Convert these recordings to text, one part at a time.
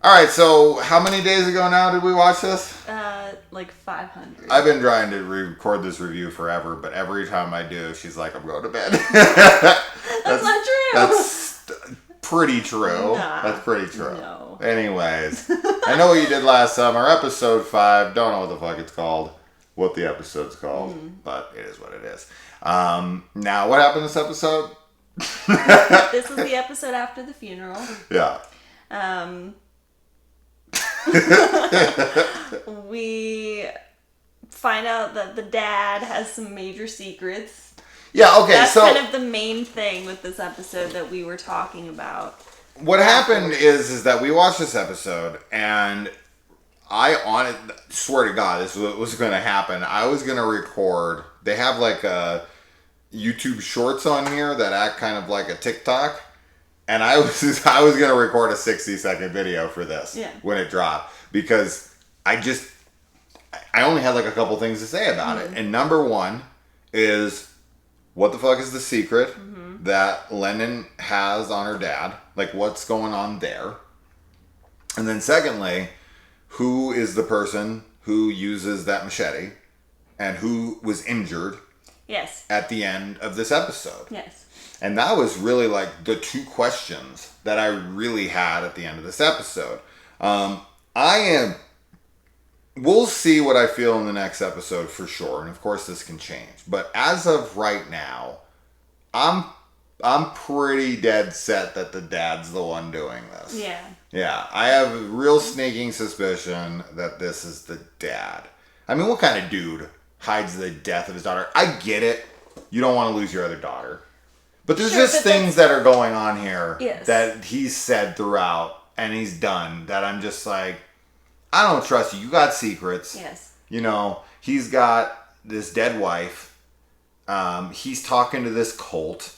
All right, so how many days ago now did we watch this? Like 500. I've been trying to record this review forever, but every time I do, she's like, I'm going to bed. That's not true. That's pretty true. Nah, That's pretty true. no. Anyways, I know what you did last summer. Episode 5. Don't know what the fuck it's called. What the episode's called. But it is what it is. Now, what happened this episode? This was the episode after the funeral. Yeah. We find out that the dad has some major secrets. Yeah, okay, That's so... kind of the main thing with this episode that we were talking about. What happened is that we watched this episode, and I swear to God, this was going to happen. I was going to record... They have like a YouTube Shorts on here that act kind of like a TikTok. And I was going to record a 60-second video for this when it dropped. Because I only had like a couple things to say about it. And number one is, what the fuck is the secret that Lennon has on her dad? Like, what's going on there? And then secondly, who is the person who uses that machete? And who was injured at the end of this episode? Yes. And that was really like the two questions that I really had at the end of this episode. We'll see what I feel in the next episode for sure. And of course this can change. But as of right now, I'm pretty dead set that the dad's the one doing this. Yeah. Yeah. I have a real sneaking suspicion that this is the dad. I mean, what kind of dude hides the death of his daughter? I get it. You don't want to lose your other daughter. But there's just things that are going on here that he's said throughout and he's done that I'm just like, I don't trust you. You got secrets. Yes. You know, he's got this dead wife. He's talking to this cult.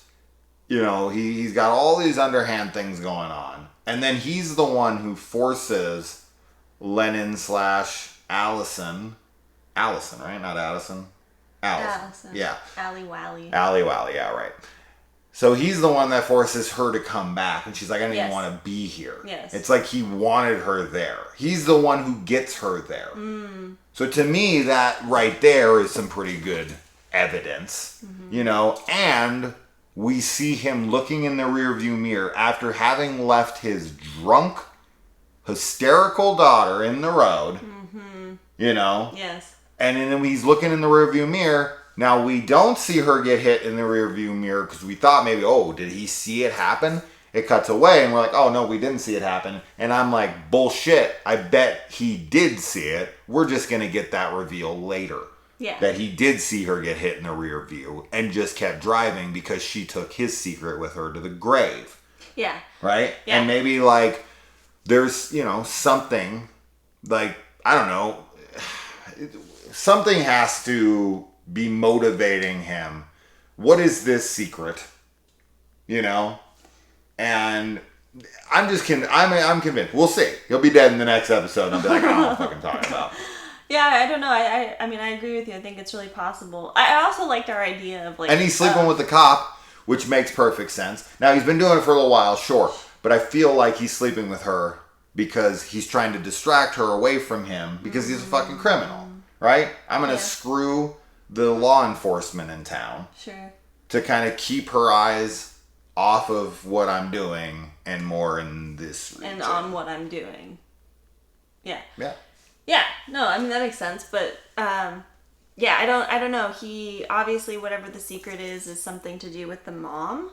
You know, he's got all these underhand things going on. And then he's the one who forces Lennon / Allison, right? Not Addison. Allison. Yeah. Allie Wally, yeah, right. So he's the one that forces her to come back. And she's like, I don't even want to be here. Yes. It's like he wanted her there. He's the one who gets her there. So to me, that right there is some pretty good evidence. You know, and we see him looking in the rearview mirror after having left his drunk, hysterical daughter in the road. You know? Yes. And then he's looking in the rearview mirror. Now, we don't see her get hit in the rearview mirror because we thought maybe, did he see it happen? It cuts away and we're like, oh, no, we didn't see it happen. And I'm like, bullshit. I bet he did see it. We're just going to get that reveal later. Yeah. That he did see her get hit in the rear view and just kept driving because she took his secret with her to the grave. Yeah. Right? Yeah. And maybe, like, there's, you know, something, like, I don't know, something has to be motivating him. What is this secret? You know? And I'm just I'm convinced. We'll see. He'll be dead in the next episode and I'll be like, I don't know what I'm fucking talking about. Yeah, I don't know. I mean, I agree with you. I think it's really possible. I also liked our idea of like... And he's sleeping with the cop, which makes perfect sense. Now, he's been doing it for a little while, sure. But I feel like he's sleeping with her because he's trying to distract her away from him because he's a fucking criminal. Right? I'm going to screw the law enforcement in town. Sure. To kind of keep her eyes off of what I'm doing and more in this region. And on what I'm doing. Yeah. Yeah. Yeah. No, I mean, that makes sense. But, yeah, I don't know. He, obviously, whatever the secret is something to do with the mom.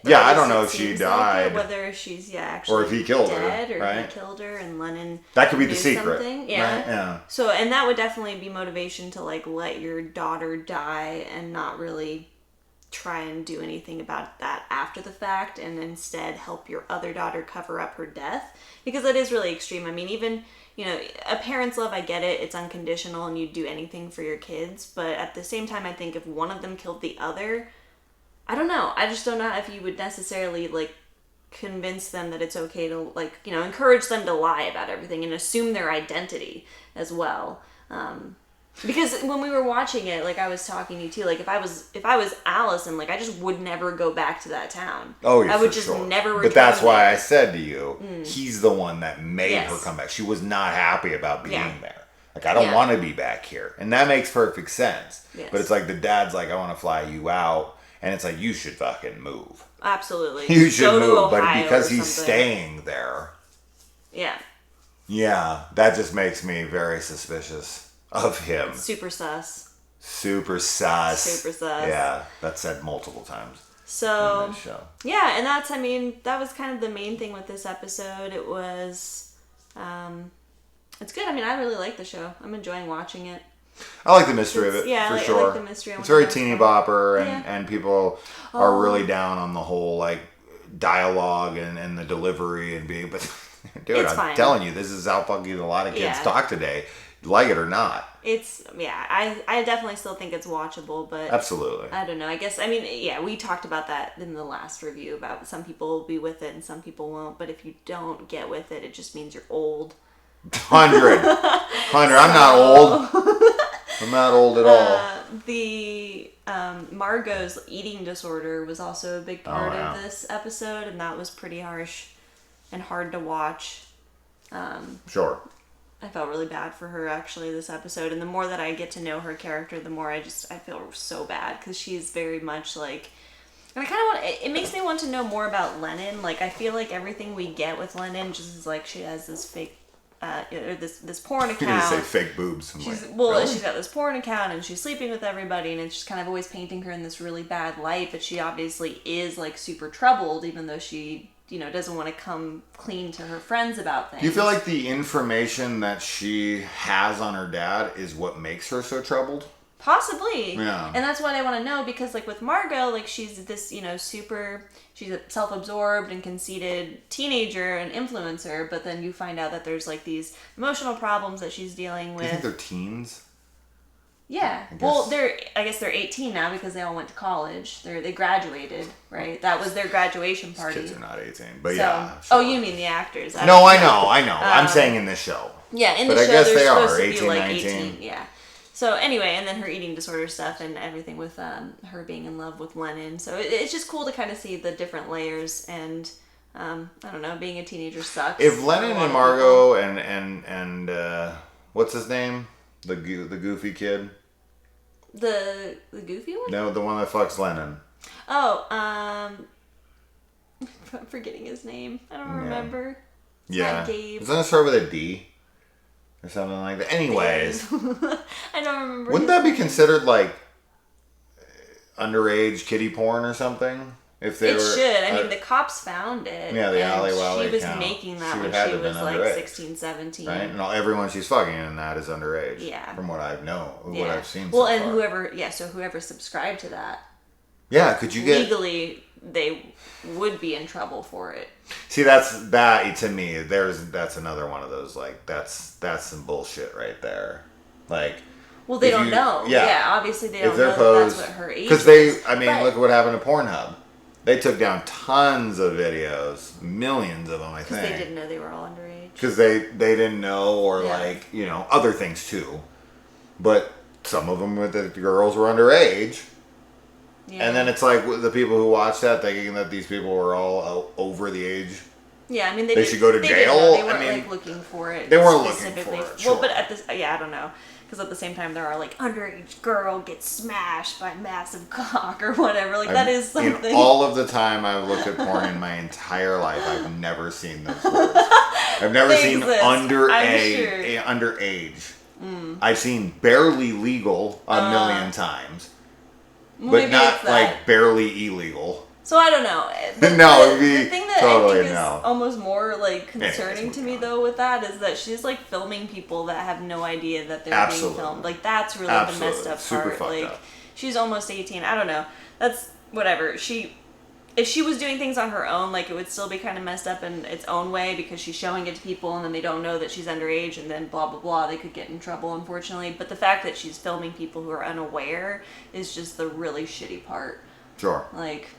Yeah, I don't know if she died. Like whether she's actually or if he killed dead, her, or right? he killed her, and Lennon that could be the secret. Something. Yeah. Right? Yeah. So, and that would definitely be motivation to like let your daughter die and not really try and do anything about that after the fact, and instead help your other daughter cover up her death, because that is really extreme. I mean, even, you know, a parent's love, I get it, it's unconditional and you'd do anything for your kids, but at the same time, I think if one of them killed the other, I don't know. I just don't know if you would necessarily, like, convince them that it's okay to, like, you know, encourage them to lie about everything and assume their identity as well. Because when we were watching it, like I was talking to you too, like if I was Allison, like I just would never go back to that town. Oh, yeah, I would for just sure. never return. But that's why there. I said to you, he's the one that made Yes. her come back. She was not happy about being Yeah. there. Like, I don't Yeah. want to be back here. And that makes perfect sense. Yes. But it's like the dad's like, I want to fly you out. And it's like, you should fucking move. Absolutely. You should Go to move. But Ohio because or he's something. staying there, Yeah. that just makes me very suspicious of him. Super sus. Super sus. Super sus. Yeah, that's said multiple times in So, this show. yeah, and that was kind of the main thing with this episode. It was, it's good. I mean, I really like the show. I'm enjoying watching it. I like the mystery of it, Yeah, for I sure. like the mystery. It's very teeny bopper, and, Yeah. and people are really down on the whole, like, dialogue and the delivery and being, but dude, It's I'm fine. telling you, this is how fucking a lot of kids Yeah. talk today, like it or not. I definitely still think it's watchable, but Absolutely. I don't know. I guess, I mean, yeah, we talked about that in the last review about some people will be with it and some people won't, but if you don't get with it, it just means you're old. 100. I'm not old. I'm not old at all. The Margot's eating disorder was also a big part yeah. of this episode, and that was pretty harsh and hard to watch. Sure. I felt really bad for her actually this episode, and the more that I get to know her character, the more I feel so bad because she's very much like, and I kind of want it makes me want to know more about Lennon. Like I feel like everything we get with Lennon just is like she has this fake, or this porn You're gonna say account. fake boobs. I'm She's like, well, really? she's got this porn account and she's sleeping with everybody, and it's just kind of always painting her in this really bad light. But she obviously is like super troubled, even though she doesn't want to come clean to her friends about things. Do you feel like the information that she has on her dad is what makes her so troubled? Possibly. Yeah. And that's what I want to know, because like with Margot, like she's this, she's a self-absorbed and conceited teenager and influencer, but then you find out that there's like these emotional problems that she's dealing Do you think with. they're teens? Yeah. Well, I guess they're 18 now because they all went to college. They graduated, right? That was their graduation party. Kids are not 18, but So, yeah. Oh, sure. you mean the actors? No, I know. I'm saying in this show. Yeah, in the But I show guess they're they are, supposed to 18, be like 19. 18. Yeah. So anyway, and then her eating disorder stuff and everything with her being in love with Lennon. So it's just cool to kind of see the different layers, and I don't know, being a teenager sucks. If for Lennon a lot and of Margot and what's his name? The goofy kid? people. The goofy one? No, the one that fucks Lennon. Oh, I'm forgetting his name. I don't remember. It's Yeah. not Gabe. Doesn't it start with a D? Or something like that. Anyways. I don't remember. Wouldn't that be considered like underage kiddie porn or something? If they It were, should. I mean, the cops found it. yeah, the and Alley Wally She was account. making that She when would have she to have was been like underage. 16, 17. right? And everyone she's fucking in that is underage. Yeah. From what I've what Yeah. I've seen. Well, so and far. whoever subscribed to that, Yeah, could you get legally, they would be in trouble for it. See, that to me. That's another one of those like that's some bullshit right there. Like, Well, they if don't you- know. yeah. Yeah, obviously they if don't they're know posed, that's what her age because is. I mean, But- look at what happened to Pornhub. They took down tons of videos, millions of them, I Because think. they didn't know they were all underage. Because they didn't know, or Yeah. like other things too. But some of them with the girls were underage. Yeah. And then it's like the people who watched that thinking that these people were all over the age. Yeah, I mean, They didn't- should go to they didn't jail? know. They I weren't mean, like looking for it. they weren't looking specifically. for it, Well, sure. but I don't know, because at the same time there are like underage girl gets smashed by massive cock or whatever. Like that is something. In all of the time I've looked at porn in my entire life, I've never seen those words. I've never They seen exist, I'm underage. I've seen barely legal a million times, but Maybe not it's that. like barely illegal. So I don't know. No, it'd be the thing that totally I think no. is almost more like concerning Anyways, to moving me on. though with that is that she's like filming people that have no idea that they're Absolutely. being filmed. Like that's really Absolutely. the messed up Super part. fucked Like up. she's almost 18. I don't know. That's whatever. If she was doing things on her own, like it would still be kind of messed up in its own way because she's showing it to people and then they don't know that she's underage and then blah blah blah. They could get in trouble, unfortunately. But the fact that she's filming people who are unaware is just the really shitty part. Sure. Like,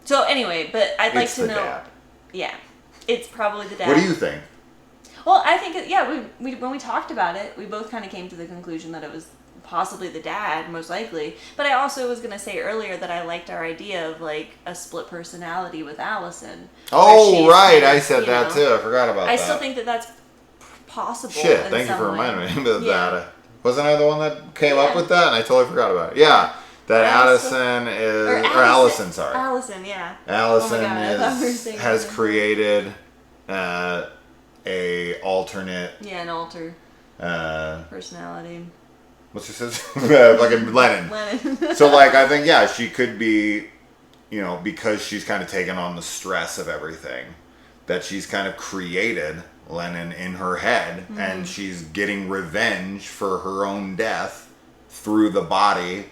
so anyway, but I'd like It's to the know. dad. Yeah, it's probably the dad. What do you think? Well, I think yeah. We when we talked about it, we both kind of came to the conclusion that it was possibly the dad, most likely. But I also was gonna say earlier that I liked our idea of like a split personality with Allison. Oh, right, I said that too. I forgot about that. I still think that that's possible. Shit, thank you for reminding me of that. Wasn't I the one that came up with that? And I totally forgot about it. Yeah, that Addison is, or Allison, sorry. Allison, yeah. Allison has created a alternate. Yeah, an alter personality. What's your sister? Fucking Lennon. So, like, I think, yeah, she could be, you know, because she's kind of taken on the stress of everything, that she's kind of created Lennon in her head, and she's getting revenge for her own death through the body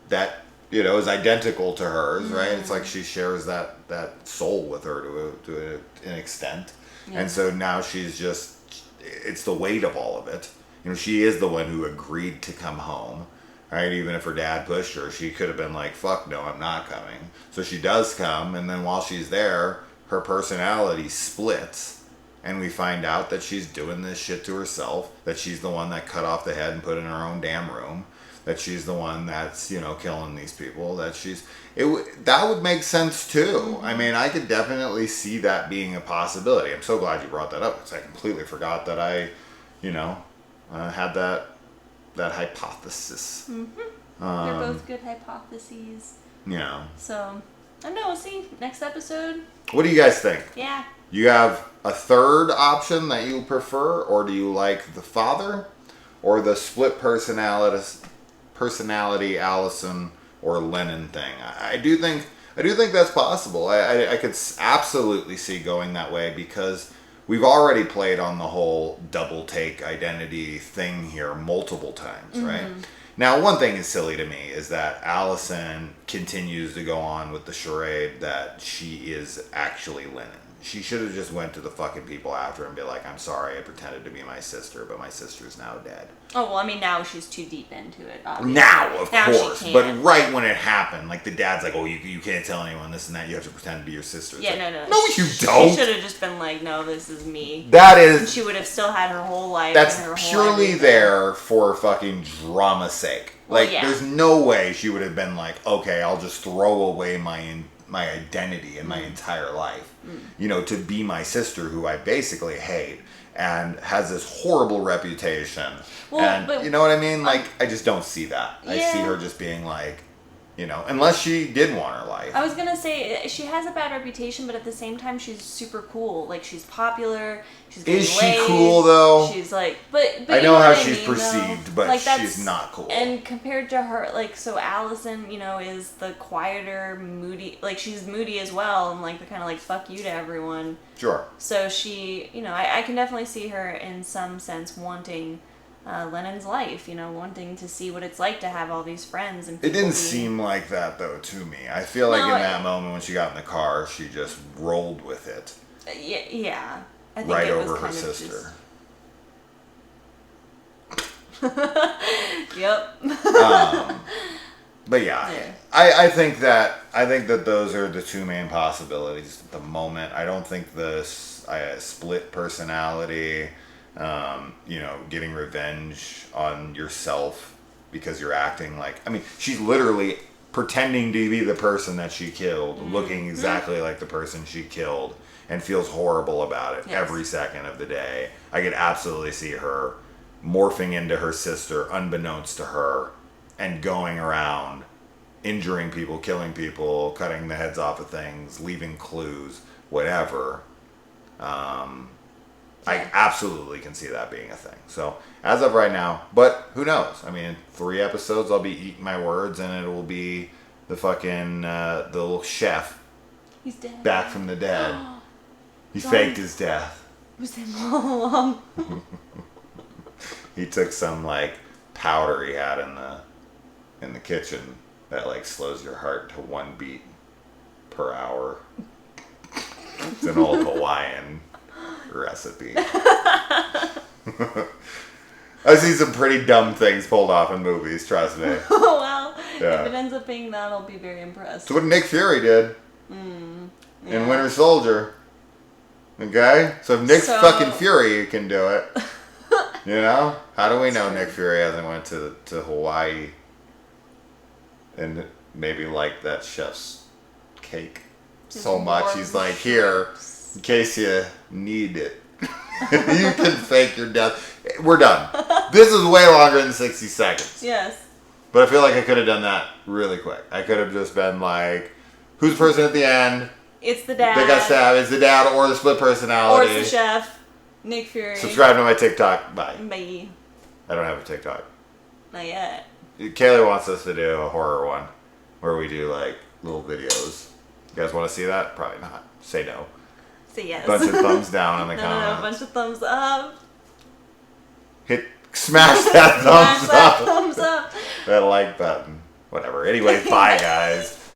that, you know, is identical to hers, right? It's like she shares that soul with her to an extent. Yeah. And so now she's just, it's the weight of all of it. You know, she is the one who agreed to come home, right? Even if her dad pushed her, she could have been like, fuck no, I'm not coming. So she does come, and then while she's there, her personality splits, and we find out that she's doing this shit to herself, that she's the one that cut off the head and put in her own damn room, that she's the one that's, you know, killing these people, that she's... that would make sense too. I mean, I could definitely see that being a possibility. I'm so glad you brought that up, because I completely forgot that I, you know... had that hypothesis. They're both good hypotheses. Yeah. So, I don't know. We'll see next episode. What do you guys think? Yeah. You have a third option that you prefer, or do you like the father, or the split personality Allison or Lennon thing? I do think that's possible. I could absolutely see going that way, because we've already played on the whole double take identity thing here multiple times, right? Now, one thing is silly to me is that Allison continues to go on with the charade that she is actually Lennon. She should have just went to the fucking people after and be like, I'm sorry, I pretended to be my sister, but my sister's now dead. Oh, well, I mean, now she's too deep into it, obviously. Now, of course. But right when it happened, like, the dad's like, oh, you can't tell anyone this and that. You have to pretend to be your sister. It's yeah, like, no. No, you don't. She should have just been like, no, this is me. That is... And she would have still had her whole life. That's and her purely whole there for fucking drama's sake. Well, like, there's no way she would have been like, okay, I'll just throw away my identity in my entire life, you know, to be my sister, who I basically hate and has this horrible reputation. Well, and but, you know what I mean? Like, I just don't see that. Yeah. I see her just being like, you know, unless she did want her life. I was gonna say, she has a bad reputation, but at the same time, she's super cool. Like, she's popular. She's getting Is she cool, though? She's like, but I know how she's perceived, but like, she's not cool. And compared to her, like, so Allison, you know, is the quieter, moody, like, she's moody as well, and like the kind of like fuck you to everyone. Sure. So she, you know, I can definitely see her in some sense wanting Lennon's life, you know, wanting to see what it's like to have all these friends. And it didn't seem like that, though, to me. I feel like in that moment when she got in the car, she just rolled with it. Yeah. I think right it was over her kind sister. Yep. But yeah. I think that those are the two main possibilities at the moment. I don't think the split personality, you know, getting revenge on yourself because you're acting like... I mean, she's literally pretending to be the person that she killed, looking exactly like the person she killed, and feels horrible about it every second of the day. I could absolutely see her morphing into her sister, unbeknownst to her, and going around injuring people, killing people, cutting the heads off of things, leaving clues, whatever. I absolutely can see that being a thing. So, as of right now, but who knows? I mean, in 3 episodes, I'll be eating my words, and it will be the fucking, the little chef. He's dead. Back from the dead. He faked his death. It was him all along. He took some, like, powder he had in the kitchen that, like, slows your heart to 1 beat per hour. It's an old Hawaiian recipe. I've seen some pretty dumb things pulled off in movies, trust me. Oh, well, if it ends up being that, I'll be very impressed. It's what Nick Fury did in Winter Soldier. Okay? So if Nick fucking Fury can do it, You know? How do we know Nick Fury hasn't went to Hawaii and maybe liked that chef's cake so much? He's like, here, in case you need it. You can fake your death. We're done. This is way longer than 60 seconds. Yes. But I feel like I could have done that really quick. I could have just been like, who's the person at the end? It's the dad. They got stabbed. It's the dad or the split personality. Or it's the chef. Nick Fury. Subscribe to my TikTok. Bye. Bye. I don't have a TikTok. Not yet. Kaylee wants us to do a horror one where we do like little videos. You guys want to see that? Probably not. Say no. Say yes. Bunch of thumbs down in the comments. No, a bunch of thumbs up. Smash that thumbs Smash that up. thumbs up. That like button. Whatever. Anyway, bye guys.